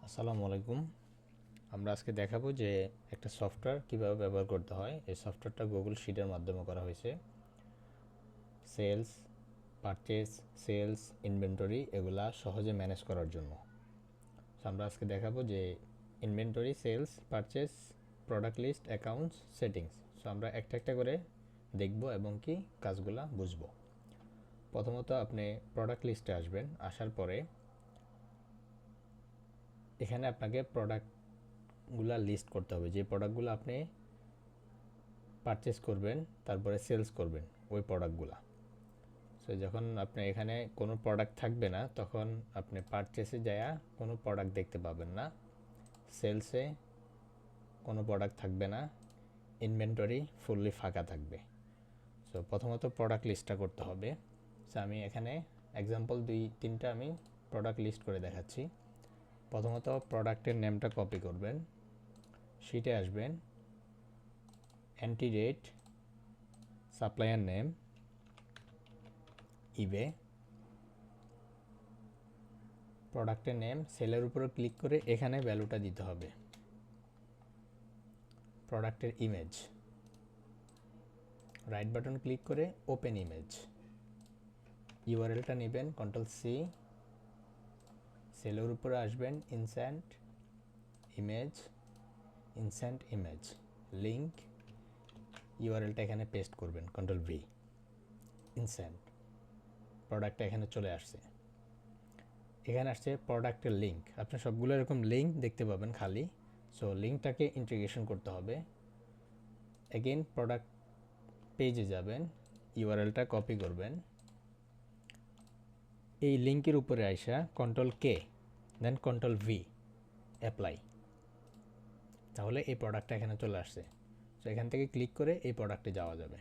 আসসালামু আলাইকুম। আমরা আজকে দেখাবো যে একটা সফটওয়্যার কিভাবে ব্যবহার করতে হয়। এই সফটওয়্যারটা গুগল শিটের মাধ্যমে করা হয়েছে। সেলস, পারচেজ, সেলস, ইনভেন্টরি এগুলা সহজে ম্যানেজ করার জন্য। আমরা আজকে দেখাবো যে inventory, sales, purchase, product list, accounts, settings. আমরা একটা একটা করে দেখব এবং কি কাজগুলা বুঝবো। প্রথমত আপনি প্রোডাক্ট লিস্টে আসবেন। আসার পরে এখানে আপনাকে প্রোডাক্টগুলা লিস্ট করতে হবে, যে প্রোডাক্টগুলো আপনি পারচেস করবেন, তারপরে সেলস করবেন ওই প্রোডাক্টগুলো। সো যখন আপনি এখানে কোনো প্রোডাক্ট থাকবে না, তখন আপনি পারচেসে যায়া কোনো প্রোডাক্ট দেখতে পাবেন না, সেলসে কোনো প্রোডাক্ট থাকবে না, ইনভেন্টরি ফুললি ফাঁকা থাকবে। সো প্রথমত প্রোডাক্ট লিস্টটা করতে হবে। সো আমি এখানে এক্সাম্পল 2-3টা আমি প্রোডাক্ট লিস্ট করে দেখাচ্ছি। প্রথমত প্রোডাক্টের নেমটা কপি করবেন, শিটে আসবেন, এন্ট্রি ডেট, সাপ্লায়ার নেম, ইবে, প্রোডাক্টের নেম, সেলের উপরে ক্লিক করে এখানে ভ্যালুটা দিতে হবে। প্রোডাক্টের ইমেজ, রাইট বাটন ক্লিক করে ওপেন ইমেজ, ইউআরএলটা নেবেন Ctrl+C, সেলের উপরে আসবেন, ইনস্যান্ট ইমেজ, লিঙ্ক, ইউআরএলটা এখানে পেস্ট করবেন Ctrl+V, ইনস্যান্ট, প্রোডাক্টটা এখানে চলে আসছে। এখানে আসছে প্রোডাক্টের লিঙ্ক, আপনি সবগুলো এরকম লিঙ্ক দেখতে পাবেন খালি। সো লিঙ্কটাকে ইন্টিগ্রেশন করতে হবে। এগেইন প্রোডাক্ট পেজে যাবেন, ইউআরএলটা কপি করবেন, এই লিঙ্কের উপরে আইসা Ctrl+K দেন Ctrl+V, অ্যাপ্লাই, তাহলে এই প্রোডাক্টটা এখানে চলে আসছে। তো এখান থেকে ক্লিক করে এই প্রোডাক্টে যাওয়া যাবে।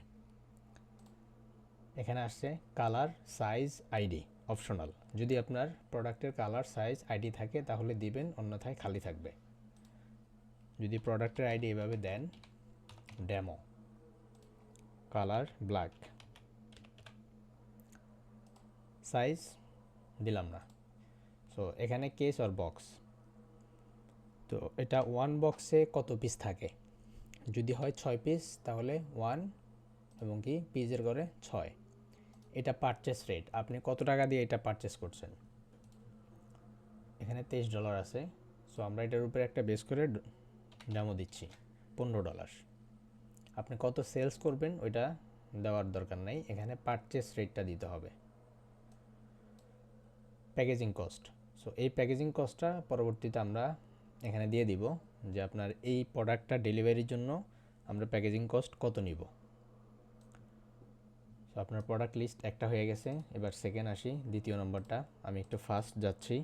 এখানে আসছে কালার, সাইজ, আইডি অপশনাল। যদি আপনার প্রোডাক্টের কালার, সাইজ, আইডি থাকে তাহলে দিবেন, অন্যথায় খালি থাকবে। যদি প্রোডাক্টের আইডি এভাবে দেন, ডেমো, কালার ব্ল্যাক, সাইজ দিলাম না। সো এখানে কেস অর বক্স, তো এটা ওয়ান বক্সে কত পিস থাকে, যদি হয় 6 পিস তাহলে 1 এবং কি পিসের করে 6। এটা পারচেস রেট, আপনি কত টাকা দিয়ে এটা পারচেস করছেন। এখানে $23 আছে। সো আমরা এটার উপরে একটা বেস করে ডেমো দিচ্ছি $15। আপনি কত সেলস করবেন ওইটা দেওয়ার দরকার নাই, এখানে পারচেস রেটটা দিতে হবে। প্যাকেজিং কস্ট, সো এই প্যাকেজিং কস্টটা পরবর্তীতে আমরা এখানে দিয়ে দিব, যে আপনার এই প্রোডাক্টটা ডেলিভারির জন্য আমরা প্যাকেজিং কস্ট কত নিব। সো আপনার প্রোডাক্ট লিস্ট একটা হয়ে গেছে। এবার সেকেন্ড আসি, দ্বিতীয় নম্বরটা আমি একটু ফাস্ট যাচ্ছি।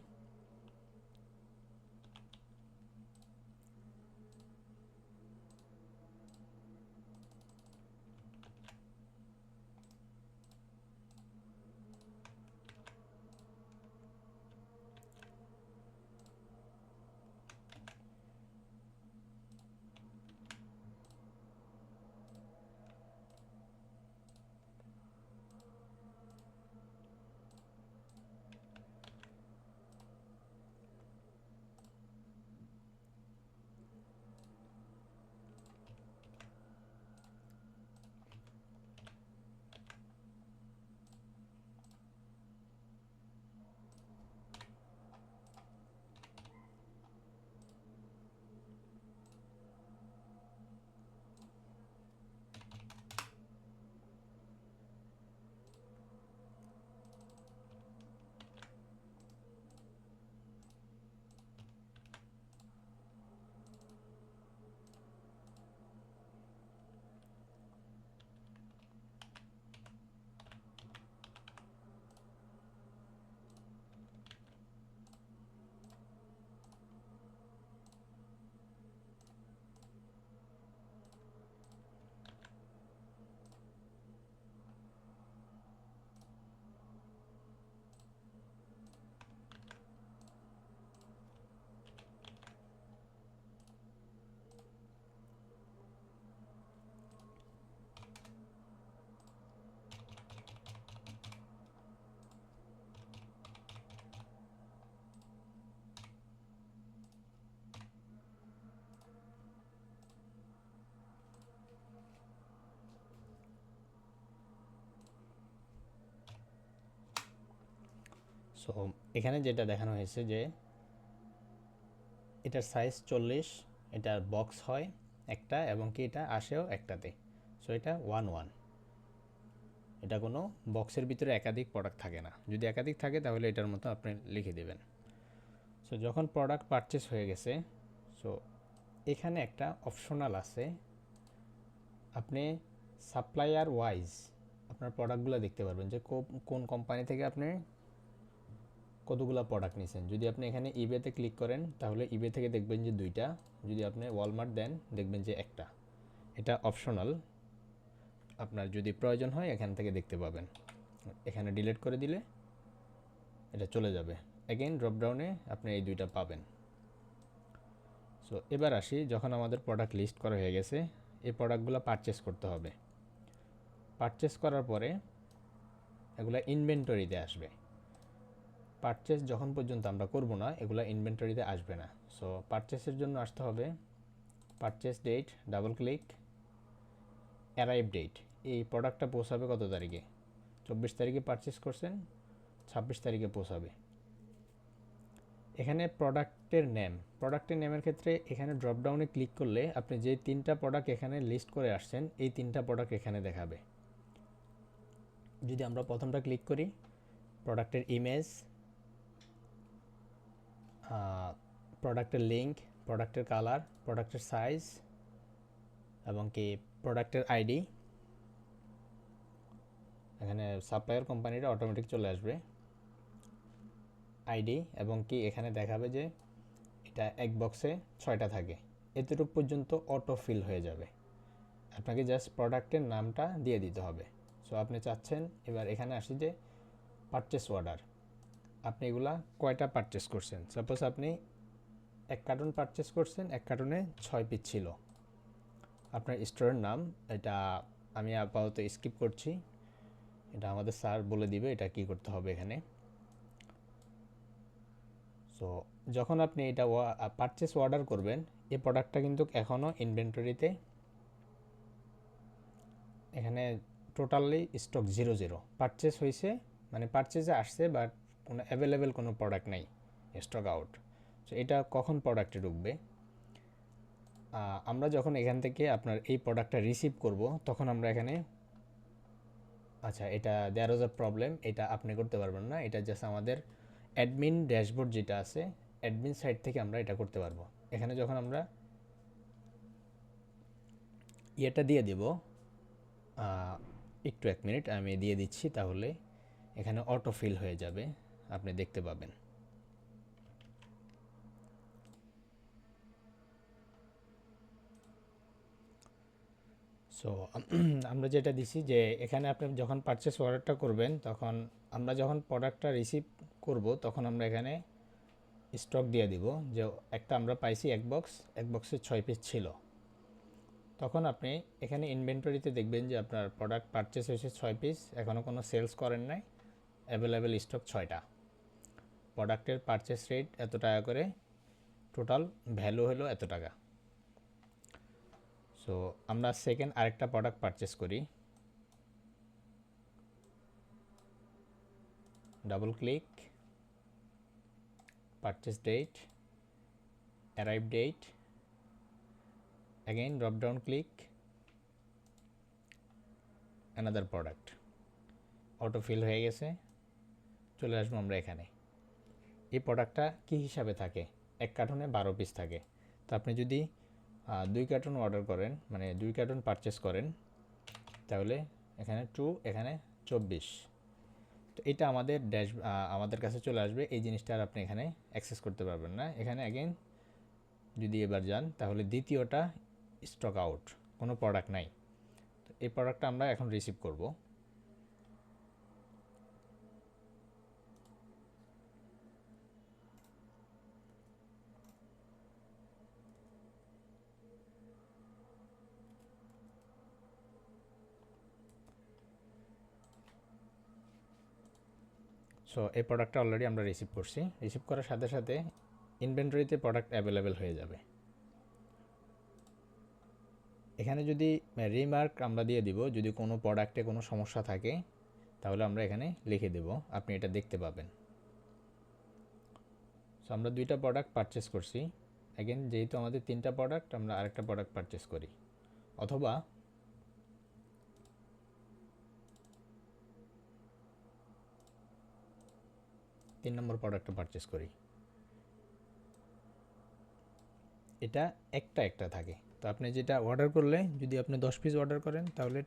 সো এখানে যেটা দেখানো হয়েছে যে এটার সাইজ 40, এটার বক্স হয় একটা এবং কি এটা আসেও একটাতে। সো এটা 1-1, এটা কোনো বক্সের ভিতরে একাধিক প্রোডাক্ট থাকে না। যদি একাধিক থাকে তাহলে এটার মতো আপনি লিখে দেবেন। সো যখন প্রোডাক্ট পারচেস হয়ে গেছে, সো এখানে একটা অপশনাল আছে, আপনি সাপ্লায়ার ওয়াইজ আপনার প্রোডাক্টগুলো দেখতে পারবেন যে কোন কোম্পানি থেকে আপনি কতগুলো প্রোডাক্ট নিয়েছেন। যদি আপনি এখানে ইবেতে ক্লিক করেন তাহলে ইবে থেকে দেখবেন যে 2টা, যদি আপনি ওয়ালমার্ট দেন দেখবেন যে একটা। এটা অপশনাল, আপনার যদি প্রয়োজন হয় এখান থেকে দেখতে পাবেন। এখানে ডিলিট করে দিলে এটা চলে যাবে, অ্যাগেইন ড্রপডাউনে আপনি এই 2টা পাবেন। সো এবার আসি, যখন আমাদের প্রোডাক্ট লিস্ট করা হয়ে গেছে এই প্রোডাক্টগুলো পারচেস করতে হবে। পারচেস করার পরে এগুলো ইনভেন্টরিতে আসবে। পারচেস যখন পর্যন্ত আমরা করব না এগুলো ইনভেন্টরিতে আসবে না। সো পারচেসের জন্য আসতে হবে purchase date, double click, arrive date. এই প্রোডাক্টটা পৌঁছাবে কত তারিখে? 24 তারিখে পারচেস করছেন, 26 তারিখে পৌঁছাবে। এখানে প্রোডাক্টের নেমের ক্ষেত্রে এখানে ড্রপডাউনে ক্লিক করলে আপনি যে 3টা প্রোডাক্ট এখানে লিস্ট করে আসছেন এই 3টা প্রোডাক্ট এখানে দেখাবে। যদি আমরা প্রথমটা ক্লিক করি, প্রোডাক্টের ইমেজ, প্রোডাক্টের লিঙ্ক, প্রোডাক্টের কালার, প্রোডাক্টের সাইজ এবং কি প্রোডাক্টের আইডি, এখানে সাপ্লায়ার কোম্পানিটা অটোমেটিক চলে আসবে আইডি, এবং কি এখানে দেখাবে যে এটা এক বক্সে 6টা থাকে। এতটুকু পর্যন্ত অটো ফিল হয়ে যাবে, আপনাকে জাস্ট প্রোডাক্টের নামটা দিয়ে দিতে হবে। সো আপনি চাচ্ছেন, এবার এখানে আসি যে পারচেস অর্ডার, আপনি এগুলা কয়টা পারচেস করছেন। সাপোজ আপনি 1 কার্টন পারচেস করছেন, 1 কার্টনে 6 পিস ছিল। আপনার স্টোরের নাম এটা আমি আপাতত স্কিপ করছি, এটা আমাদের স্যার বলে দিবে এটা কি করতে হবে এখানে। সো যখন আপনি এটা পারচেস অর্ডার করবেন এই প্রোডাক্টটা কিন্তু এখনও ইনভেন্টরিতে, এখানে টোটালি স্টক 0 পারচেস হয়েছে, মানে পারচেসে আসছে বাট কোনো অ্যাভেলেবেল কোনো প্রোডাক্ট নেই, স্টক আউট। সো এটা কখন প্রোডাক্টে ঢুকবে? আমরা যখন এখান থেকে আপনার এই প্রোডাক্টটা রিসিভ করব তখন আমরা এখানে, আচ্ছা এটা দেয়ার ওয়াজ আ প্রবলেম, এটা আপনি করতে পারবেন না, এটা জাস্ট আমাদের অ্যাডমিন ড্যাশবোর্ড যেটা আছে অ্যাডমিন সাইট থেকে আমরা এটা করতে পারবো। এখানে যখন আমরা ইয়েটা দিয়ে দেব, একটু 1 মিনিট আমি দিয়ে দিচ্ছি, তাহলে এখানে অটো ফিল হয়ে যাবে, আপনি দেখতে পাবেন। সো আমরা যেটা দিছি যে এখানে আপনি যখন পারচেস অর্ডারটা করবেন তখন আমরা যখন প্রোডাক্টটা রিসিভ করব তখন আমরা এখানে স্টক দিয়ে দিব যে একটা আমরা পাইছি এক বক্সে 6 পিস ছিল। তখন আপনি এখানে ইনভেন্টরিতে দেখবেন যে আপনার প্রোডাক্ট পারচেস হয়েছে 6 পিস, এখনও কোনো সেলস করেন নাই, অ্যাভেলেবেল স্টক 6টা, প্রোডাক্টের পারচেস রেট এত টাকা করে, টোটাল ভ্যালু হলো এত টাকা। সো আমরা সেকেন্ড আরেকটা প্রোডাক্ট পারচেস করি, double click, purchase date, arrive date, again drop down click, another product, auto fill হয়ে গেছে। চলে আসবো আমরা এখানে, এই প্রোডাক্টটা কী হিসাবে থাকে, 1 কার্টনে 12 পিস থাকে। তো আপনি যদি 2 কার্টন অর্ডার করেন, মানে 2 কার্টন পারচেস করেন, তাহলে এখানে 2, এখানে 24। তো এটা আমাদের আমাদের কাছে চলে আসবে, এই জিনিসটা আর আপনি এখানে অ্যাক্সেস করতে পারবেন না। এখানে অ্যাগেন যদি এবার যান তাহলে দ্বিতীয়টা স্টক আউট, কোনো প্রোডাক্ট নাই। তো এই প্রোডাক্টটা আমরা এখন রিসিভ করব। সো এই প্রোডাক্টটা অলরেডি আমরা রিসিভ করছি, রিসিভ করার সাথে সাথে ইনভেন্টরিতে প্রোডাক্ট অ্যাভেলেবেল হয়ে যাবে। এখানে যদি রিমার্ক আমরা দিয়ে দিব, যদি কোনো প্রোডাক্টে কোনো সমস্যা থাকে তাহলে আমরা এখানে লিখে দেব, আপনি এটা দেখতে পাবেন। সো আমরা দুইটা প্রোডাক্ট পারচেস করছি। অ্যাগেন যেহেতু আমাদের তিনটা প্রোডাক্ট, আমরা আরেকটা প্রোডাক্ট পারচেস করি, অথবা তিন নম্বর প্রোডাক্টটা পারচেস করি। এটা একটা একটা থাকে। তো আপনি যেটা অর্ডার করলে, যদি আপনি 10 পিস অর্ডার করেন তাহলে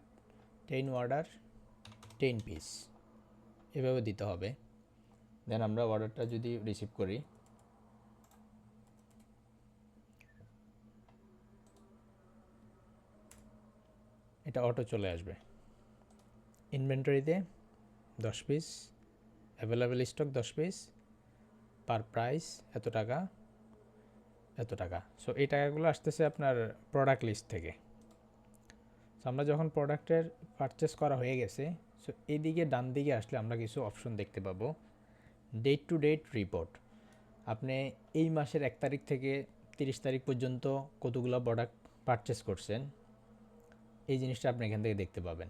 10 অর্ডার 10 পিস এভাবে দিতে হবে। দেন আমরা অর্ডারটা যদি রিসিভ করি, এটা অটো চলে আসবে ইনভেন্টরিতে 10 পিস, অ্যাভেলেবেল স্টক 10 পিস, পার প্রাইস এত টাকা এত টাকা। সো এই টাকাগুলো আসতেছে আপনার প্রোডাক্ট লিস্ট থেকে। সো আমরা যখন প্রোডাক্টের পারচেস করা হয়ে গেছে, সো এইদিকে ডান দিকে আসলে আমরা কিছু অপশন দেখতে পাবো। ডেট টু ডেট রিপোর্ট, আপনি এই মাসের 1 তারিখ থেকে 30 তারিখ পর্যন্ত কতগুলো প্রোডাক্ট পারচেস করছেন, এই জিনিসটা আপনি এখান থেকে দেখতে পাবেন।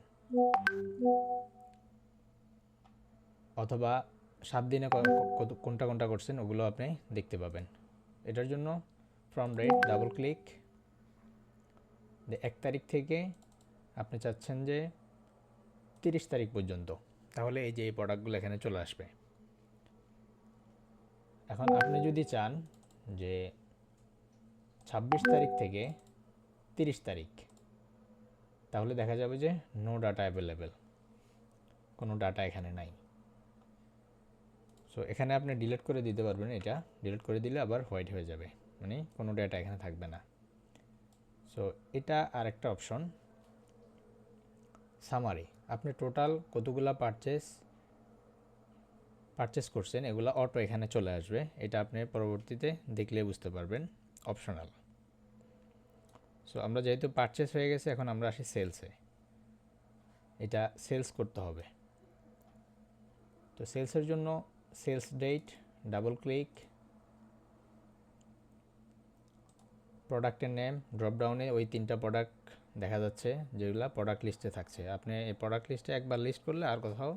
অথবা 7 দিনে কোনটা কোনটা করছেন ওগুলো আপনি দেখতে পাবেন। এটার জন্য ফ্রম রেট ডাবল ক্লিক, 1 তারিখ থেকে আপনি চাচ্ছেন যে 30 তারিখ পর্যন্ত, তাহলে এই যে এই প্রোডাক্টগুলো এখানে চলে আসবে। এখন আপনি যদি চান যে 26 তারিখ থেকে 30 তারিখ, তাহলে দেখা যাবে যে নো ডাটা অ্যাভেলেবেল, কোনো ডাটা এখানে নাই। সো এখানে আপনি ডিলিট করে দিতে পারবেন, এটা ডিলিট করে দিলে আবার হোয়াইট হয়ে যাবে, মানে কোনো ডাটা এখানে থাকবে না। সো এটা আরেকটা অপশন। সামারি, আপনি টোটাল কতগুলা পারচেস করছেন এগুলো অটো এখানে চলে আসবে, এটা আপনি পরবর্তীতে দেখলে বুঝতে পারবেন, অপশনাল। সো আমরা যেহেতু পারচেস হয়ে গেছে, এখন আমরা আসি সেলসে। এটা সেলস করতে হবে। তো সেলসের জন্য সেলস ডেট ডাবল ক্লিক, প্রোডাক্টের নেম ড্রপ ডাউনে ওই তিনটা প্রোডাক্ট দেখা যাচ্ছে যেগুলো প্রোডাক্ট লিস্টে থাকছে। আপনি এই প্রোডাক্ট লিস্টে একবার লিস্ট করলে আর কোথাও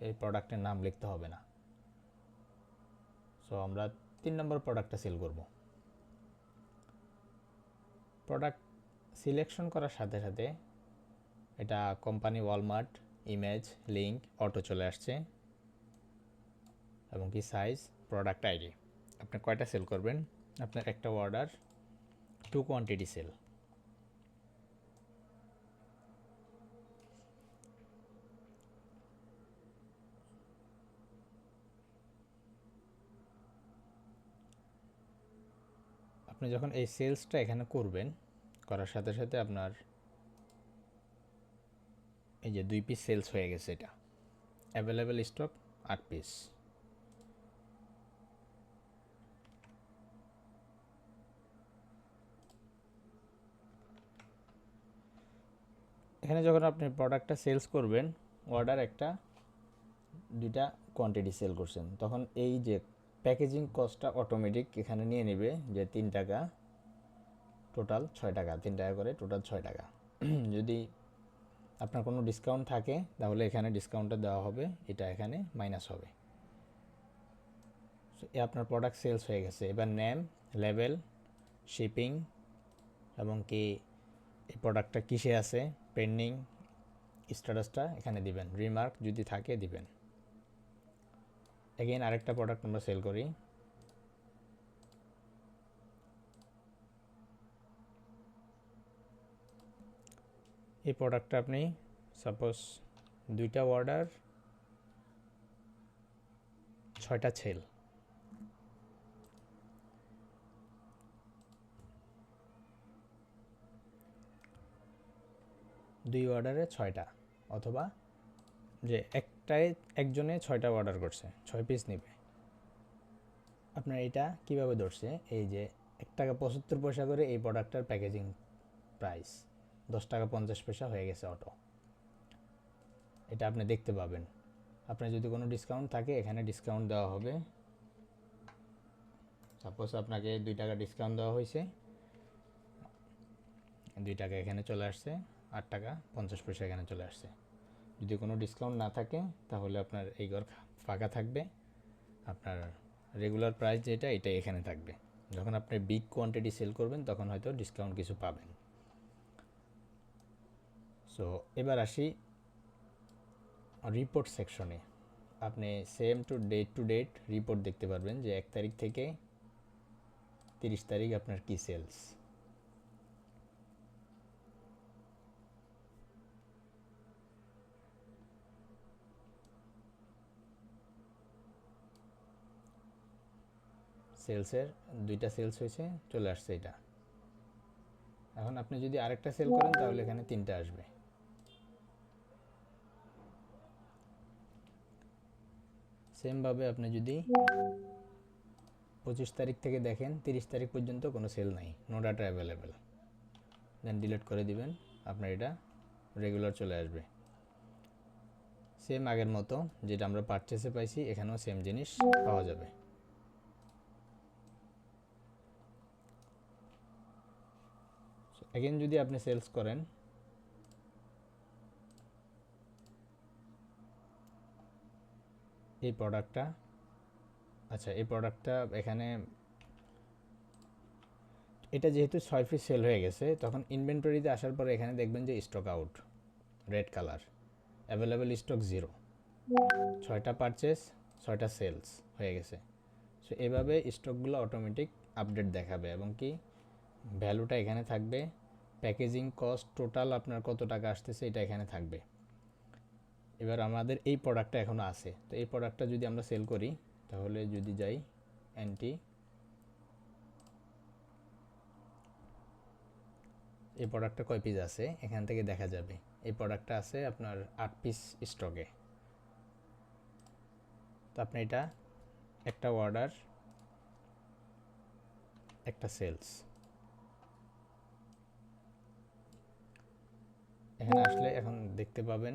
এই প্রোডাক্টের নাম লিখতে হবে না। সো আমরা 3 নম্বর প্রোডাক্টটা সেল করব। প্রোডাক্ট সিলেকশন করার সাথে সাথে এটা company Walmart, image, link, auto চলে আসছে, এবং কি সাইজ, প্রোডাক্ট আইডি। আপনি কয়টা সেল করবেন, আপনার একটা অর্ডার 2 কোয়ান্টিটি সেল। আপনি যখন এই সেলসটা এখানে করবেন, করার সাথে সাথে আপনার এই যে 2 পিস সেলস হয়ে গেছে, এটা অ্যাভেলেবেল স্টক 8 পিস। এখানে যখন আপনি প্রোডাক্টটা সেলস করবেন, অর্ডার একটা 2টা কোয়ান্টিটি সেল করছেন, তখন এই যে প্যাকেজিং কস্টটা অটোমেটিক এখানে নিয়ে নেবে যে 3 টাকা, টোটাল 6 টাকা, 3 টাকা করে টোটাল 6 টাকা। যদি আপনার কোনো ডিসকাউন্ট থাকে তাহলে এখানে ডিসকাউন্টটা দেওয়া হবে, এটা এখানে মাইনাস হবে। আপনার প্রোডাক্ট সেলস হয়ে গেছে। এবার নেম, লেভেল, শিপিং, এবং কি এই প্রোডাক্টটা কিসে আছে, পেন্ডিং স্ট্যাটাসটা এখানে দিবেন, রিমার্ক যদি থাকে দিবেন। এগেইন আরেকটা প্রোডাক্ট আমরা সেল করি। এই প্রোডাক্টটা আপনি সাপোজ 2টা অর্ডার 6টা সেল, 2 অর্ডারে 6টা, অথবা যে একজনে 6টা অর্ডার করছে, 6 পিস নেবে। আপনার এটা কিভাবে ধরছে, এই যে 1 টাকা 75 পয়সা করে এই প্রোডাক্টটার প্যাকেজিং প্রাইস, 10 টাকা 50 পয়সা হয়ে গেছে অটো, এটা আপনি দেখতে পাবেন। আপনার যদি কোনো ডিসকাউন্ট থাকে এখানে ডিসকাউন্ট দেওয়া হবে। সাপোজ আপনাকে 2 টাকা ডিসকাউন্ট দেওয়া হয়েছে, 2 টাকা এখানে চলে আসছে, 8 টাকা 50 পয়সা এখানে চলে আসছে। যদি কোনো ডিসকাউন্ট না থাকে তাহলে আপনার এই ঘর ফাঁকা থাকবে, আপনার রেগুলার প্রাইস যেটা এটা এখানে থাকবে। যখন আপনি বিগ কোয়ান্টিটি সেল করবেন তখন হয়তো ডিসকাউন্ট কিছু পাবেন। সো এবার আসি রিপোর্ট সেকশনে। আপনি সেম টু ডেট রিপোর্ট দেখতে পারবেন যে 1 তারিখ থেকে 30 তারিখ আপনার কি সেলস। সেলসের 2টা সেলস হয়েছে, চলে আসছে এটা। এখন আপনি যদি আরেকটা সেল করেন তাহলে এখানে 3টা আসবে। সেমভাবে আপনি যদি 25 তারিখ থেকে দেখেন 30 তারিখ পর্যন্ত কোনো সেল নাই, নো ডাটা অ্যাভেলেবেল, দেন ডিলিট করে দিবেন, আপনার এটা রেগুলার চলে আসবে। সেম আগের মতো যেটা আমরা পারচেসে পাইছি এখানেও সেম জিনিস পাওয়া যাবে। এগেন যদি আপনি সেলস করেন, এই প্রোডাক্টটা, আচ্ছা এই প্রোডাক্টটা এখানে এটা যেহেতু 6 পিস সেল হয়ে গেছে, তখন ইনভেন্টরিতে আসার পরে এখানে দেখবেন যে stock out, red colour, available stock 0, 6টা পারচেস 6টা সেলস হয়ে গেছে। সো এভাবে স্টকগুলো অটোমেটিক আপডেট দেখাবে এবং কি ভ্যালুটা এখানে থাকবে, প্যাকেজিং কস্ট টোটাল আপনার কত টাকা আসতেছে এটা এখানে থাকবে। এবার আমাদের এই প্রোডাক্টটা এখনও আছে, তো এই প্রোডাক্টটা যদি আমরা সেল করি তাহলে যদি যাই এন্টি, এই প্রোডাক্টটা কয় পিস আছে এখান থেকে দেখা যাবে। এই প্রোডাক্টটা আছে আপনার 8 পিস স্টকে। তো আপনি এটা একটা অর্ডার একটা সেলস, এখানে আসলে এখন দেখতে পাবেন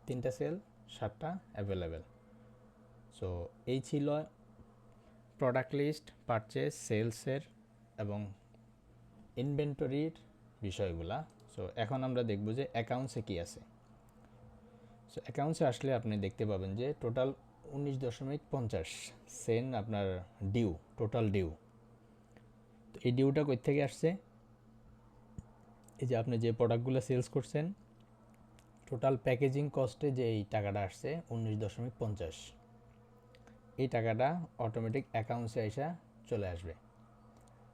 3টা সেল 7টা অ্যাভেলেবেল। সো এই ছিল প্রোডাক্ট লিস্ট, পারচেস, সেলসের এবং ইনভেন্টরির বিষয়গুলা। সো এখন আমরা দেখব যে অ্যাকাউন্টসে কি আছে। সো অ্যাকাউন্টসে আসলে আপনি দেখতে পাবেন যে টোটাল 19.50 সেন্ট আপনার ডিউ, টোটাল ডিউ। তো এই ডিউটা কই থেকে আসছে? এই যে আপনি যে প্রোডাক্টগুলো সেলস করছেন টোটাল প্যাকেজিং কস্টে যে এই টাকাটা আসছে 19.50, এই টাকাটা অটোমেটিক অ্যাকাউন্টসে এসে চলে আসবে।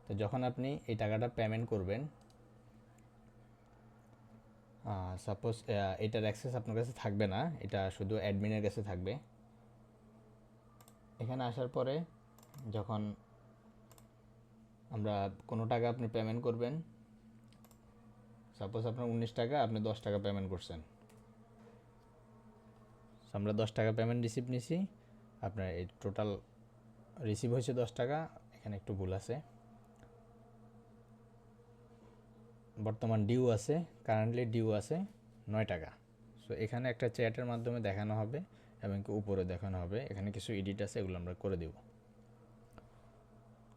তো যখন আপনি এই টাকাটা পেমেন্ট করবেন, সাপোজ এটার অ্যাক্সেস আপনার কাছে থাকবে না, এটা শুধু অ্যাডমিনের কাছে থাকবে। এখানে আসার পরে যখন আমরা কোনো টাকা আপনি পেমেন্ট করবেন, সাপোজ আপনার 19 টাকা, আপনি 10 টাকা পেমেন্ট করছেন, আমরা 10 টাকা পেমেন্ট রিসিভ নিছি, আপনার এই টোটাল রিসিভ হয়েছে 10 টাকা, এখানে একটু ভুল আছে, বর্তমান ডিউ আছে, কারেন্টলি ডিউ আছে 9 টাকা। সো এখানে একটা চ্যাটের মাধ্যমে দেখানো হবে এবং উপরে দেখানো হবে, এখানে কিছু এডিট আছে এগুলো আমরা করে দেব।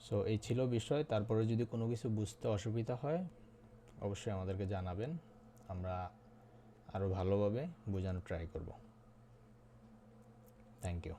সো এই ছিল বিষয়। তারপরে যদি কোনো কিছু বুঝতে অসুবিধা হয় অবশ্যই আমাদেরকে জানাবেন, আমরা আরও ভালোভাবে বোঝানোর ট্রাই করব। Thank you.